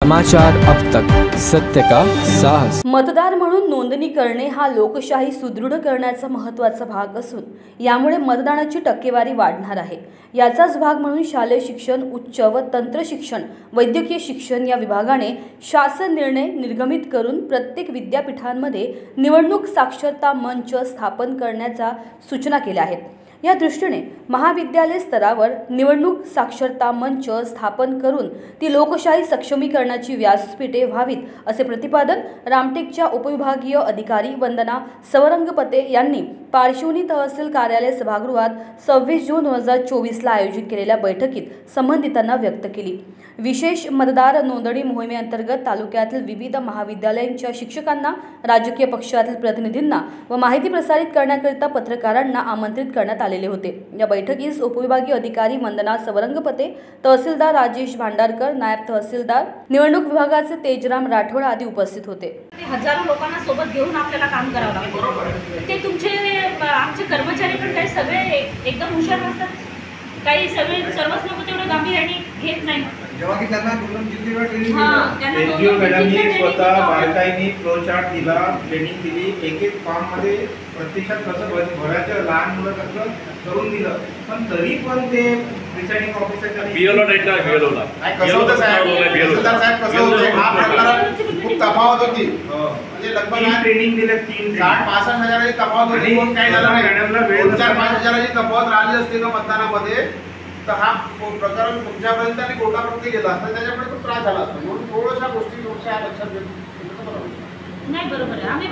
समाचार अब तक, सत्य का साहस। मतदार म्हणून नोंदणी करणे हा लोकशाही सुदृढ करण्याचा महत्त्वाचा भाग असून यामुळे मतदानाची टक्केवारी वाढणार आहे। याचाच भाग म्हणून शालेय शिक्षण, उच्च व तंत्र शिक्षण, वैद्यकीय शिक्षण या विभागाने शासन निर्णय निर्गमित करून प्रत्येक विद्यापीठांमध्ये निवडणूक साक्षरता मंच स्थापन करण्याच्या सूचना केल्या आहेत। या दृष्टीने महाविद्यालय स्तरावर निवडणूक साक्षरता मंच स्थापन करून ती लोकशाही सक्षमीकरणाची व्यासपीठे व्हावीत असे प्रतिपादन रामटेकच्या उपविभागीय अधिकारी वंदना सवरंगपते यांनी पारशिवनी तहसील कार्यालय सभागृहात 26 जून 2024 ला आयोजित केलेल्या बैठकीत संबंधितांना व्यक्त केली। विशेष मतदार नोंदणी मोहिमेअंतर्गत तालुक्यातील विविध महाविद्यालयांच्या शिक्षकांना, राजकीय पक्षातील प्रतिनिधींना व माहिती प्रसारित करण्याकरिता पत्रकारांना आमंत्रित करण्यात आलेले होते। या बैठकीस उपविभागीय अधिकारी वंदना सवरंगपते, तहसीलदार राजेश भांडारकर, नायब तहसीलदार, निवडणूक विभागाचे तेजराम राठोड आदी उपस्थित होते। हजारो लोकांना सोबत घेऊन आपल्याला काम करावं लागतं। ते तुमचे आमचे कर्मचारी पण काही सगळे एकदम हुशार नसतात, काही सर्वच लोक तेवढं गांभीर्याने घेत नाही। जेव्हा की त्यांना किती वेळ ट्रेनिंग एनजीओ मॅडमनी स्वतः बारकाईने फ्लोचार्ट दिला, ट्रेनिंग दिली, एक एक फॉर्म मध्ये प्रत्यक्षात कसं भरायचं, लहान मुलं कसं करून दिलं, पण तरी पण ते प्रिसाइडिंग ऑफिसर बीएलओ डेटा बीएलओला कसं होतं साहेब कसं होतं हा प्रकार खूप तफावत होती। म्हणजे लगभग ट्रेनिंग दिलं 60-65 हजाराची तफावत होती। पण काय झालं मॅडमला 4-5 हजाराची तफावत राहिली असते ना मतदानामध्ये तर हा प्रकरण तुमच्यापर्यंत आणि कोर्टापर्यंत गेला असता, त्याच्यामुळे खूप त्रास झाला असता। म्हणून थोड्याशा गोष्टी तुमच्या लक्षात घेतलं नाही बरोबर आहे। आम्ही